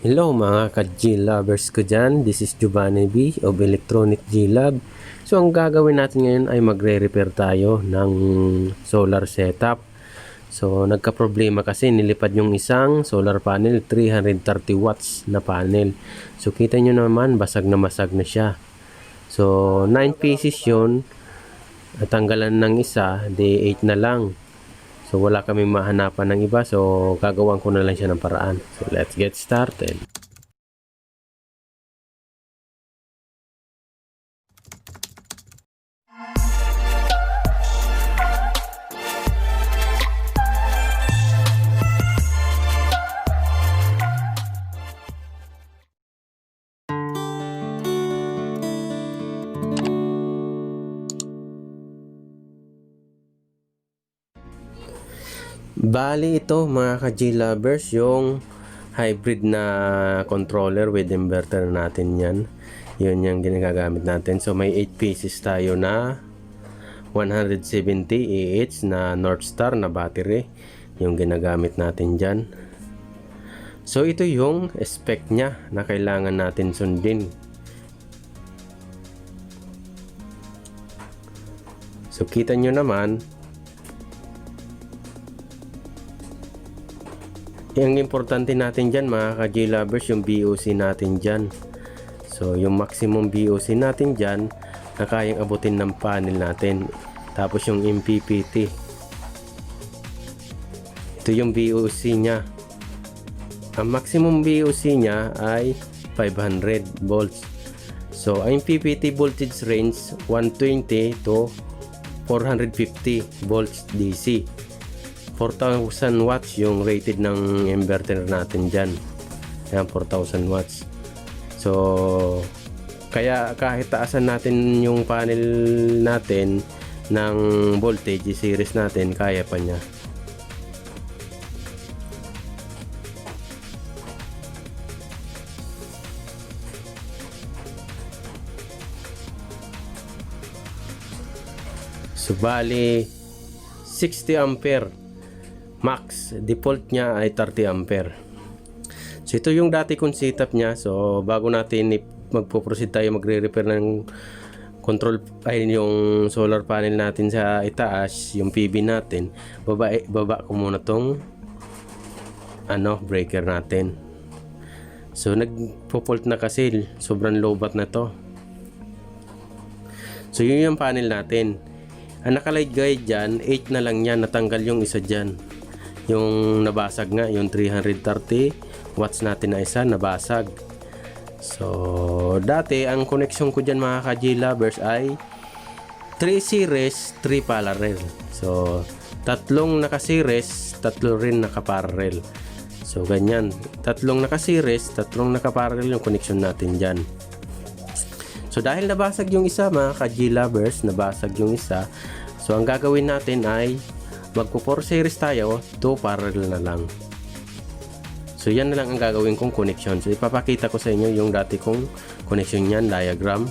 Hello mga ka-G-lovers ko dyan, this is Giovanni B of Electronic G-Lab. So ang gagawin natin ngayon ay magre-repair tayo ng solar setup. So nagka-problema kasi nilipad yung isang solar panel, 330 watts na panel. So kita nyo naman basag na siya. So 9 pieces yun, at tanggalan ng isa, di 8 na lang. So wala kaming mahanapan ng iba, so gagawan ko na lang siya ng paraan. So let's get started. Bali ito mga ka-G-lovers, yung hybrid na controller with inverter natin yan. Yun yung ginagamit natin. So may 8 pieces tayo na 170 Ah na North Star na battery. Yung ginagamit natin dyan. So ito yung spec nya na kailangan natin sundin. So kita nyo naman, yung importante natin dyan mga ka-G-lovers, yung BOC natin dyan. So yung maximum BOC natin dyan na kayang abutin ng panel natin. Tapos yung MPPT, ito yung BOC nya. Ang maximum BOC nya ay 500 volts. So ang MPPT voltage range 120 to 450 volts DC. 4,000 watts yung rated ng inverter natin dyan. Yan, 4,000 watts. So kaya kahit taasan natin yung panel natin ng voltage series natin, kaya pa niya. So bali 60 ampere max, default niya ay 30 ampere. So ito yung dati kong setup niya. So bago natin magpo-proceed tayo magre-repair ng control ay yung solar panel natin sa itaas, yung PV natin, baba ko muna tong breaker natin. So nagpo-fault na kasi sobrang low bat na to. So yun yung panel natin. Ang nakalight guide dyan, 8 na lang yan, natanggal yung isa dyan. Yung nabasag nga, yung 330 watts natin na isa, nabasag. So, dati, ang connection ko dyan mga ka-G-lovers ay 3 series, 3 parallel. So, tatlong naka-series, tatlo rin naka-parallel. So, ganyan. Tatlong naka-series, tatlong naka-parallel yung connection natin dyan. So, dahil nabasag yung isa mga ka-G-lovers, nabasag yung isa. So, ang gagawin natin ay magpo 4 series tayo, 2 parallel na lang. So yan na lang ang gagawin kong connection. So ipapakita ko sa inyo yung dati kong connection niyan, diagram.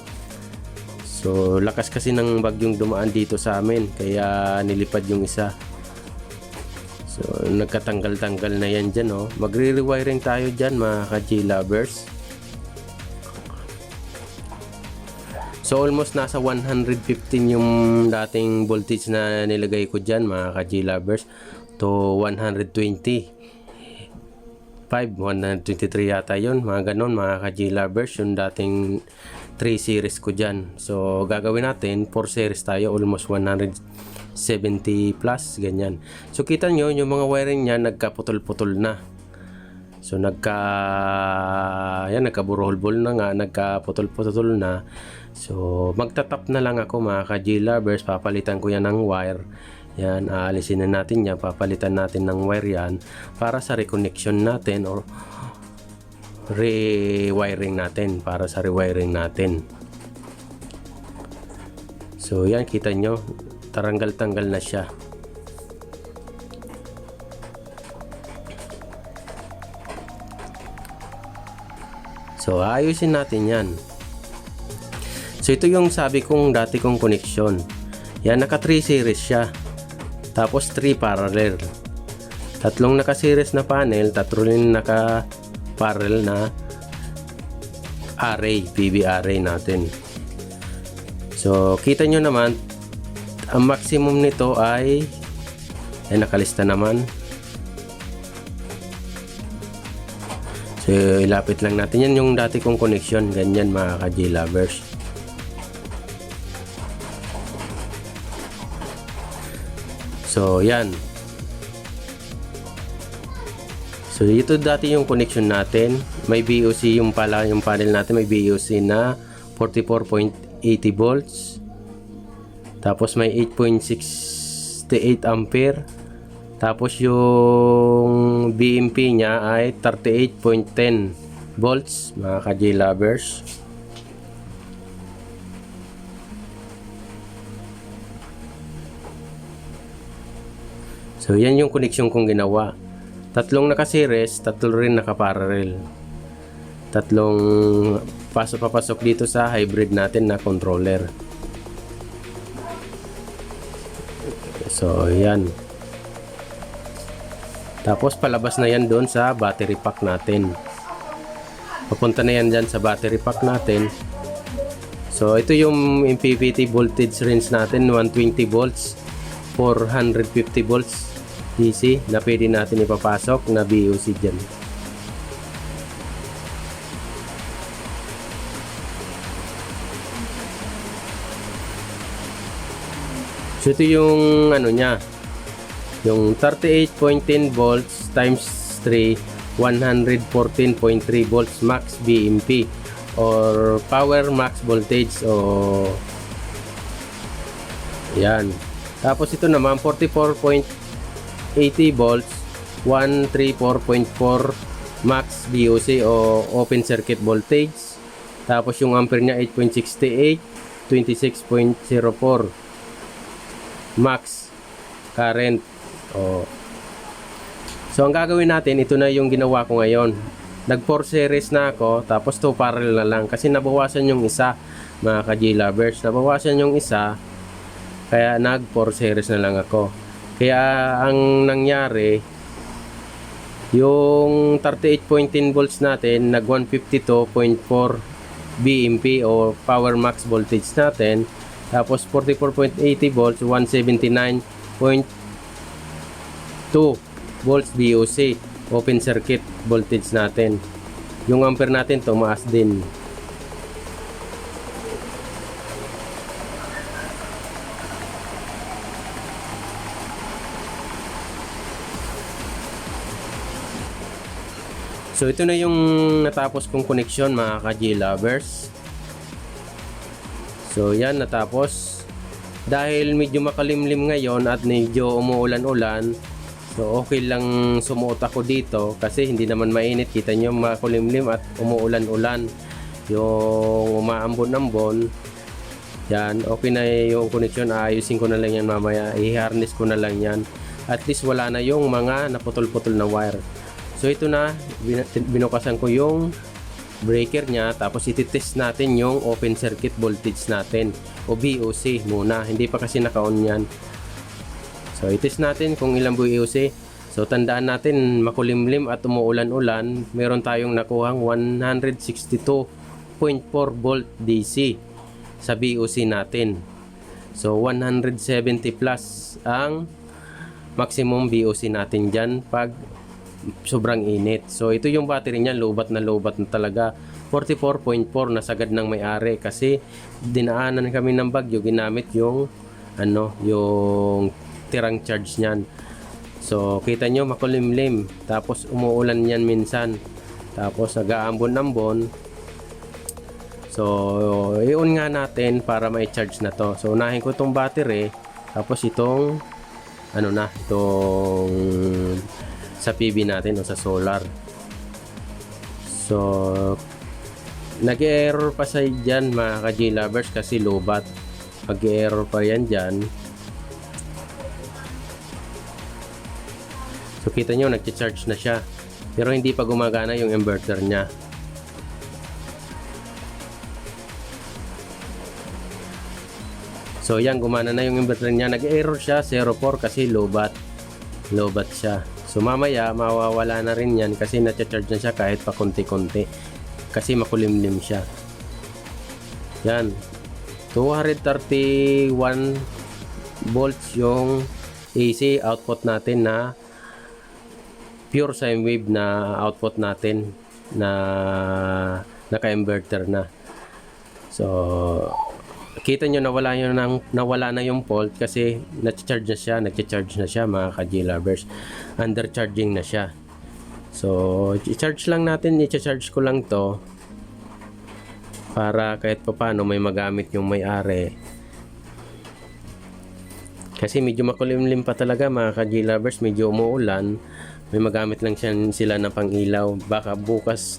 So lakas kasi ng bagyong dumaan dito sa amin, kaya nilipad yung isa. So nagkatanggal-tanggal na yan dyan, oh. Magre-rewiring tayo dyan mga ka-G-lovers. So almost nasa 115 yung dating voltage na nilagay ko dyan mga ka-G-lovers to 120. 123 yata yun, mga ganon mga ka-G-lovers, yung dating 3 series ko dyan. So gagawin natin 4 series tayo, almost 170 plus, ganyan. So kita nyo yung mga wiring nya nagkaputol-putol na. So nagkaburoholbol na nga, nagkaputol-putol na. So magtatap na lang ako mga ka-G-lovers, papalitan ko yan ng wire. Yan, aalisin na natin yan, papalitan natin ng wire yan para sa reconnection natin or rewiring natin, para sa rewiring natin. So yan, kita nyo, taranggal-tanggal na siya. So ayusin natin yan. So ito yung sabi kong dati kong connection. Yan, naka 3 series siya. Tapos 3 parallel. Tatlong naka-series na panel, tatlo rin naka parallel na array, PV array natin. So kita nyo naman ang maximum nito ay nakalista naman. So ilapit lang natin, yan yung dati kong connection, ganyan mga ka-J-lovers. So yan. So ito dati yung connection natin, may VOC yung panel natin, may VOC na 44.80 volts. Tapos may 8.68 ampere. Tapos yung BMP niya ay 38.10 volts mga ka-J-lovers. So yan yung connection kong ginawa. Tatlong naka-series, tatlo rin naka-parallel. Tatlong papasok dito sa hybrid natin na controller. So yan. Tapos palabas na yan doon sa battery pack natin. Papunta na yan dyan sa battery pack natin. So ito yung MPPT voltage range natin, 120 volts, 450 volts DC na pwede natin ipapasok na VOC dyan. So ito yung ano nya, yung 38.10 volts times 3, 114.3 volts max BMP or power max voltage. O yan. Tapos ito naman 44.80 volts, 134.4 max VOC o open circuit voltage. Tapos yung ampere nya 8.68, 26.04 max current. So ang gagawin natin, ito na yung ginawa ko ngayon. Nag 4 series na ako, tapos 2 parallel na lang kasi nabawasan yung isa mga ka-J-lovers. Nabawasan yung isa, kaya nag 4 series na lang ako. Kaya ang nangyari, yung 38.10 volts natin nag 152.4 BMP o power max voltage natin. Tapos 44.80 volts, 179.2 volts VOC open circuit voltage natin. Yung ampere natin tumaas din. So ito na yung natapos kong connection mga ka-J-lovers. So yan, natapos. Dahil medyo makalimlim ngayon at medyo umuulan-ulan, so okay lang sumuot ako dito kasi hindi naman mainit. Kita nyo makulimlim at umuulan-ulan, yung umaambon-ambon. Yan, okay na yung connection. Aayusin ko na lang yan mamaya, i-harness ko na lang yan. At least wala na yung mga naputol-putol na wire. So ito na, binukasan ko yung breaker nya, tapos ititest natin yung open circuit voltage natin o VOC muna, hindi pa kasi naka-on yan. So itest natin kung ilang VOC. So tandaan natin, makulimlim at umuulan-ulan, meron tayong nakuhang 162.4 volt DC sa VOC natin. So 170 plus ang maximum VOC natin dyan pag sobrang init. So ito yung battery niya, lobat na talaga. 44.4 na sagad ng may-ari kasi dinaanan kami ng bagyo, ginamit yung yung tirang charge niyan. So kita nyo makulimlim, tapos umuulan yan minsan, tapos nag-aambon-ambon. So i-on nga natin para ma-charge na to. So unahin ko itong battery, tapos itong itong sa PV natin o sa solar. So nag-error pa sa dyan mga ka-J-lovers kasi lobat. Mag-error pa yan dyan. So kita nyo nag-charge na siya, pero hindi pa gumagana yung inverter nya. So yan, gumana na yung inverter nya. Nag-error siya 04 kasi lobat siya. So mamaya mawawala na rin yan kasi na-charge na siya kahit pa konti-konti kasi makulimlim siya. Yan, 231 volts yung AC output natin na pure sine wave na output natin na naka-inverter na. So kita nyo nawala na yung fault kasi nag-charge na siya mga ka-G-lovers. Undercharging na siya. So i-charge lang natin, i-charge ko lang to para kahit paano may magamit yung may-ari. Kasi medyo makulimlim pa talaga mga ka-G-lovers, medyo umuulan. May magamit lang sila ng pang-ilaw. Baka bukas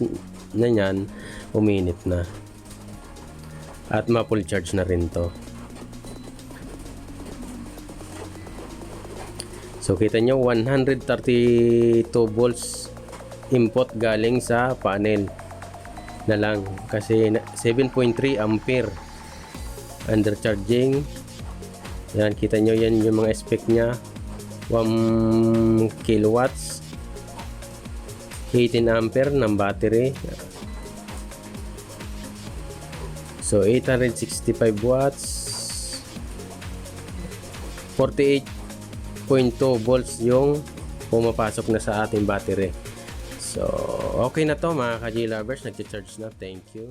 na yan, uminit na. At ma-full charge na rin to. So kita nyo 132 volts input galing sa panel na lang kasi 7.3 ampere undercharging. Yan, kita nyo yan yung mga spec nya. 1 kilowatts, 18 ampere ng battery. So 865 watts, 48.2 volts yung pumapasok na sa ating battery. So okay na to mga ka-G-lovers, nag-charge na. Thank you.